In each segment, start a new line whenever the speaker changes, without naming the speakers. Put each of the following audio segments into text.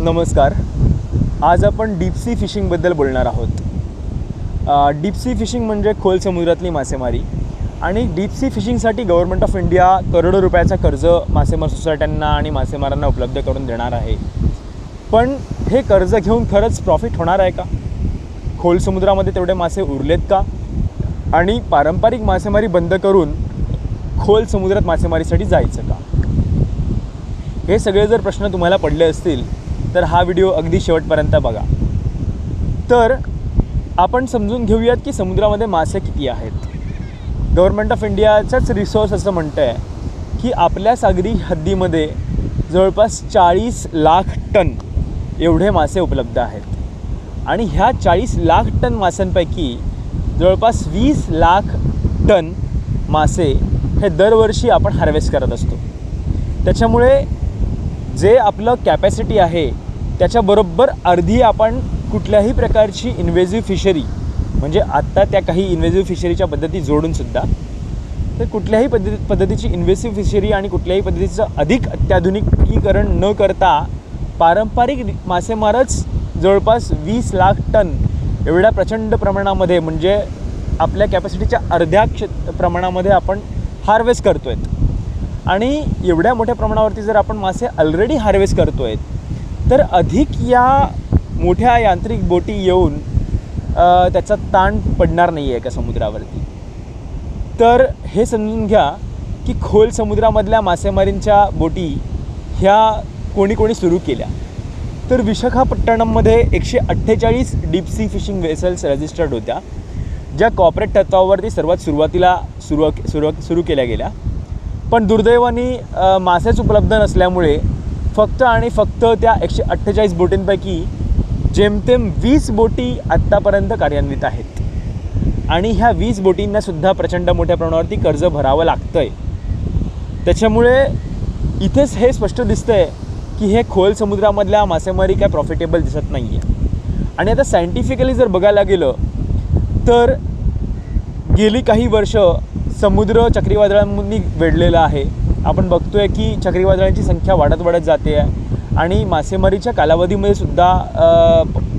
नमस्कार. आज आपण डीप सी फिशिंगबद्दल बोलणार आहोत. डीप सी फिशिंग म्हणजे खोल समुद्रातली मासेमारी. आणि डीप सी फिशिंगसाठी गव्हर्नमेंट ऑफ इंडिया करोडो रुपयाचं कर्ज मासेमार सोसायट्यांना आणि मासेमारांना उपलब्ध करून देणार आहे. पण हे कर्ज घेऊन खरंच प्रॉफिट होणार आहे का? खोल समुद्रामध्ये तेवढे मासे उरलेत का? आणि पारंपरिक मासेमारी बंद करून खोल समुद्रात मासेमारीसाठी जायचं का? हे सगळे जर प्रश्न तुम्हाला पडले असतील तर हा व्हिडिओ अगदी शेवटपर्यंत बघा. तर आपण समजून घेऊयात की समुद्रामध्ये मासे किती आहेत. गव्हर्नमेंट ऑफ इंडियाचाच रिसोर्स असं म्हणतं आहे की आपल्या सागरी हद्दीमध्ये जवळपास 40 लाख टन एवढे मासे उपलब्ध आहेत. आणि ह्या 40 लाख टन माशांपैकी जवळपास 20 लाख टन मासे हे दरवर्षी आपण हार्वेस्ट करत असतो. त्याच्यामुळे जे आपलं कॅपॅसिटी आहे त्याच्याबरोबर अर्धी आपण कुठल्याही प्रकारची इन्व्हेजिव्ह फिशरी, म्हणजे आत्ता त्या काही इन्व्हेजिव्ह फिशरीच्या पद्धती जोडूनसुद्धा, तर कुठल्याही पद्धतीची इन्व्हेसिव्ह फिशरी आणि कुठल्याही पद्धतीचं अधिक अत्याधुनिकीकरण न करता पारंपरिक मासेमारच जवळपास 20 लाख टन एवढ्या प्रचंड प्रमाणामध्ये, म्हणजे आपल्या कॅपॅसिटीच्या अर्ध्या प्रमाणामध्ये आपण हार्वेस्ट करतो आहेत. आणि एवढ्या मोठ्या प्रमाणावरती जर आपण मासे ऑलरेडी हार्वेस्ट करतो आहेत तर अधिक या मोठ्या यांत्रिक बोटी येऊन त्याचा ताण पडणार नाही आहे का समुद्रावरती? तर हे समजून घ्या की खोल समुद्रामधल्या मासेमारींच्या बोटी ह्या कोणी सुरू केल्या. तर विशाखापट्टणममध्ये 148 deep sea fishing vessels registered होत्या, ज्या कॉर्पोरेट तत्वावरती सुरुवातीला सुरू केल्या गेल्या. पण दुर्दैवाने मासेच उपलब्ध नसल्यामुळे फक्त आणि फक्त त्या 148 बोटींपैकी जेमतेम 20 बोटी आत्तापर्यंत कार्यान्वित आहेत. आणि ह्या 20 बोटींनासुद्धा प्रचंड मोठ्या प्रमाणावरती कर्ज भरावं लागतं आहे. त्याच्यामुळे इथेच हे स्पष्ट दिसतं आहे की हे खोल समुद्रामधल्या मासेमारी काय प्रॉफिटेबल दिसत नाही आहे. आणि आता सायंटिफिकली जर बघायला गेलं तर गेली काही वर्ष समुद्र चक्रीवादळांनी वेढलेला आहे. आपण बघतो आहे की चक्रीवादळांची संख्या वाढत जाते आहे. आणि मासेमारीच्या कालावधीमध्ये सुद्धा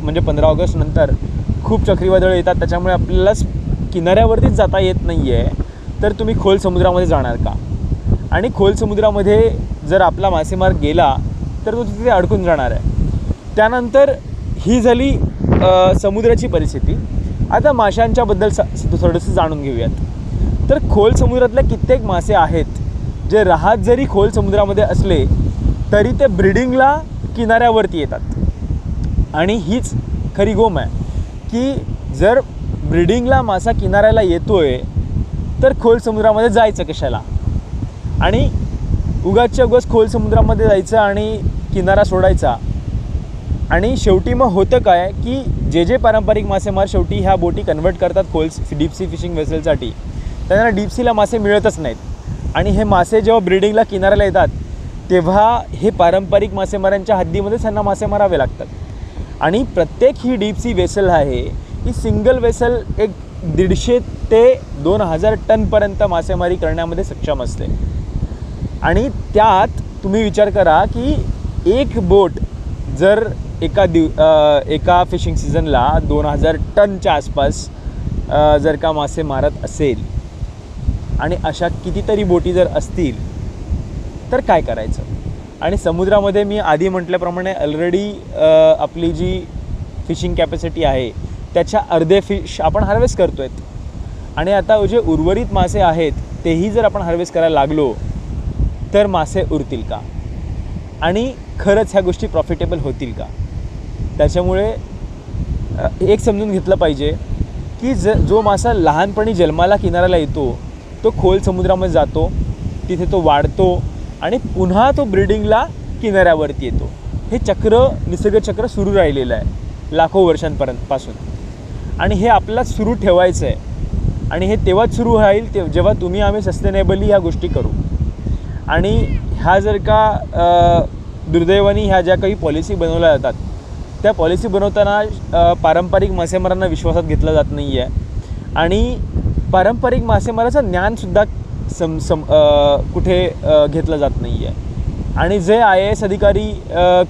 म्हणजे 15 ऑगस्ट नंतर खूप चक्रीवादळं येतात. त्याच्यामुळे आपल्यालाच किनाऱ्यावरतीच जाता येत नाही आहे. तर तुम्ही खोल समुद्रामध्ये जाणार का? आणि खोल समुद्रामध्ये जर आपला मासेमार गेला तर तो तिथे अडकून जाणार आहे. त्यानंतर ही झाली समुद्राची परिस्थिती. आता माशांच्याबद्दल थोडंसं जाणून घेऊयात. तर खोल समुद्रातले कित्येक मासे आहेत जे राहत जरी खोल समुद्रामध्ये असले तरी ते ब्रीडिंगला किनाऱ्यावरती येतात. आणि हीच खरी गोम आहे की जर ब्रीडिंगला मासा किनाऱ्याला येतोय तर खोल समुद्रामध्ये जायचं कशाला? आणि उगाचच्या उगाच खोल समुद्रामध्ये जायचं आणि किनारा सोडायचा. आणि शेवटी मग होतं काय की जे पारंपरिक मासेमार शेवटी ह्या बोटी कन्वर्ट करतात डीप सी फिशिंग वेसलसाठी, त्यांना डीप सीला मासे मिळतच नाहीत. आणि हे मासे जेव्हा ब्रीडिंगला किनाऱ्याला येतात तेव्हा हे पारंपरिक मासेमारांच्या हद्दीमध्येच त्यांना मासे मारावे लागतात. आणि प्रत्येक ही डीप सी वेसल आहे ही सिंगल वेसल 150 ते 2000 टनपर्यंत मासेमारी करण्यामध्ये सक्षम असते. आणि त्यात तुम्ही विचार करा की एक बोट जर एका फिशिंग सीझनला 2000 टनच्या आसपास जर का मासे मारत असेल आणि अशा कितीतरी बोटी जर असतील तर काय करायचं? आणि समुद्रामध्ये मी आधी म्हटल्याप्रमाणे ऑलरेडी आपली जी फिशिंग कॅपॅसिटी आहे त्याच्या अर्धे फिश आपण हार्वेस्ट करतो आहेत. आणि आता जे उर्वरित मासे आहेत तेही जर आपण हार्वेस्ट करायला लागलो तर मासे उरतील का? आणि खरंच ह्या गोष्टी प्रॉफिटेबल होतील का? त्याच्यामुळे एक समजून घेतलं पाहिजे की जो मासा लहानपणी जन्माला किनाऱ्याला येतो तो खोल समुद्रामध्ये जातो, तिथे तो वाढतो आणि पुन्हा तो ब्रीडिंगला किनाऱ्यावरती येतो. हे निसर्गचक्र सुरू राहिलेलं आहे लाखो वर्षांपासून. आणि हे आपल्याला सुरू ठेवायचं आहे. आणि हे तेव्हाच सुरू होईल जेव्हा तुम्ही आम्ही सस्टेनेबली ह्या गोष्टी करू. आणि ह्या जर का दुर्दैवाने ह्या ज्या काही पॉलिसी बनवल्या जातात त्या पॉलिसी बनवताना पारंपरिक मासेमारांना विश्वासात घेतलं जात नाही आहे. आणि पारंपरिक मासेमाराचं ज्ञानसुद्धा कुठे घेतलं जात नाही आहे. आणि जे IAS अधिकारी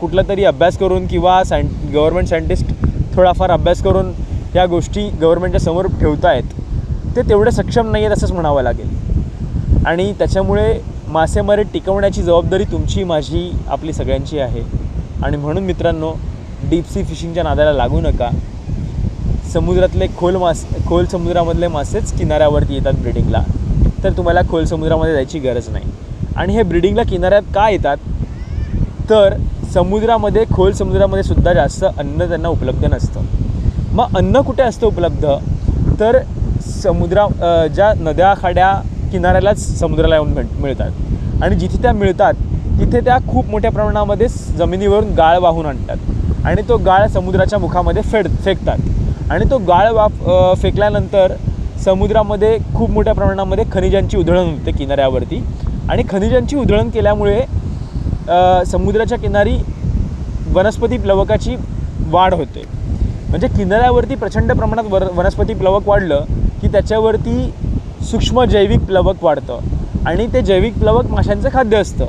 कुठला तरी अभ्यास करून किंवा गव्हर्मेंट सायंटिस्ट थोडाफार अभ्यास करून या गोष्टी गव्हर्मेंटच्या समोर ठेवत आहेत ते तेवढे सक्षम नाही आहेत असंच म्हणावं लागेल. आणि त्याच्यामुळे मासेमारी टिकवण्याची जबाबदारी तुमची, माझी, आपली सगळ्यांची आहे. आणि म्हणून मित्रांनो, डीप सी फिशिंगच्या नादाला लागू नका. समुद्रातले खोल समुद्रामधले मासेच किनाऱ्यावरती येतात ब्रीडिंगला, तर तुम्हाला खोल समुद्रामध्ये जायची गरज नाही. आणि हे ब्रीडिंगला किनाऱ्यात का येतात, तर खोल समुद्रामध्ये सुद्धा जास्त अन्न त्यांना उपलब्ध नसतं. मग अन्न कुठे असतं उपलब्ध, तर ज्या नद्या खाड्या किनाऱ्यालाच समुद्राला येऊन मिळतात. आणि जिथे त्या मिळतात तिथे त्या खूप मोठ्या प्रमाणामध्ये जमिनीवरून गाळ वाहून आणतात आणि तो गाळ समुद्राच्या मुखामध्ये फेकतात. आणि तो गाळ फेकल्यानंतर समुद्रामध्ये खूप मोठ्या प्रमाणामध्ये खनिजांची उधळण होते किनाऱ्यावरती. आणि खनिजांची उधळण केल्यामुळे समुद्राच्या किनारी वनस्पती प्लवकाची वाढ होते. म्हणजे किनाऱ्यावरती प्रचंड प्रमाणात वनस्पती प्लवक वाढलं की त्याच्यावरती सूक्ष्म जैविक प्लवक वाढतं आणि ते जैविक प्लवक माशांचं खाद्य असतं.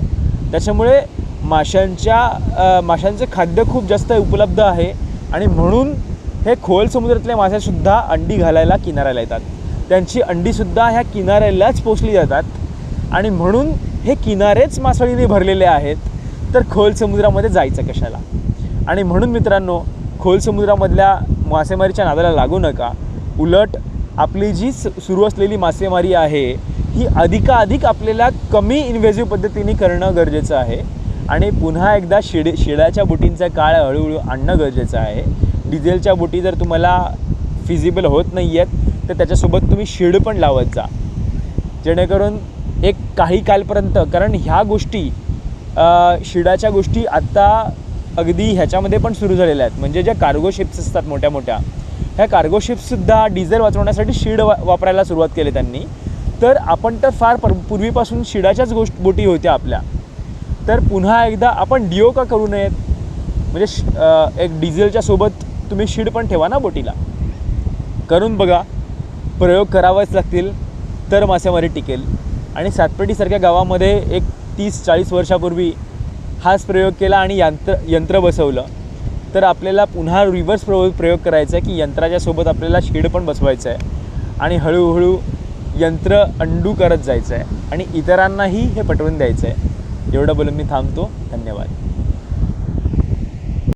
त्याच्यामुळे माशांचं खाद्य खूप जास्त उपलब्ध आहे. आणि म्हणून हे खोल समुद्रातले मासेसुद्धा अंडी घालायला किनाऱ्याला येतात. त्यांची अंडीसुद्धा ह्या किनाऱ्यालाच पोचली जातात. आणि म्हणून हे किनारेच मासळीने भरलेले आहेत, तर खोल समुद्रामध्ये जायचं कशाला. आणि म्हणून मित्रांनो, खोल समुद्रामधल्या मासेमारीच्या नादाला लागू नका. उलट आपली जी सुरू असलेली मासेमारी आहे ही अधिकाधिक आपल्याला कमी इन्व्हेजिव्ह पद्धतीने करणं गरजेचं आहे. आणि पुन्हा एकदा शिडाच्या बोटींचा काळ हळूहळू आणणं गरजेचं आहे. डिझेलच्या बोटी जर तुम्हाला फिजिबल होत नाही आहेत तर त्याच्यासोबत तुम्ही शिड पण लावत जा, जेणेकरून एक काही कालपर्यंत, कारण ह्या गोष्टी शिडाच्या गोष्टी आत्ता अगदी ह्याच्यामध्ये पण सुरू झालेल्या आहेत. म्हणजे ज्या कार्गो शिप्स असतात मोठ्या मोठ्या, ह्या कार्गो शिप्ससुद्धा डिझेल वाचवण्यासाठी शिड वापरायला सुरुवात केली त्यांनी. तर आपण तर फार पूर्वीपासून शिडाच्याच बोटी होत्या आपल्या, तर पुन्हा एकदा आपण डिओ का करू नयेत. म्हणजे एक डिझेलच्या सोबत तुम्ही शिड पण ठेवा ना बोटीला. करून बघा, प्रयोग करावेच लागतील तर मासेमारी टिकेल. आणि सातपेटीसारख्या गावामध्ये एक 30-40 वर्षापूर्वी हाच प्रयोग केला आणि यंत्र बसवलं. तर आपल्याला पुन्हा रिव्हर्स प्रयोग करायचा आहे की यंत्राच्या सोबत आपल्याला शिड पण बसवायचं आहे आणि हळूहळू यंत्र अंडू करत जायचं आहे आणि इतरांनाही हे पटवून द्यायचं आहे. एवढं बोलून मी थांबतो. धन्यवाद.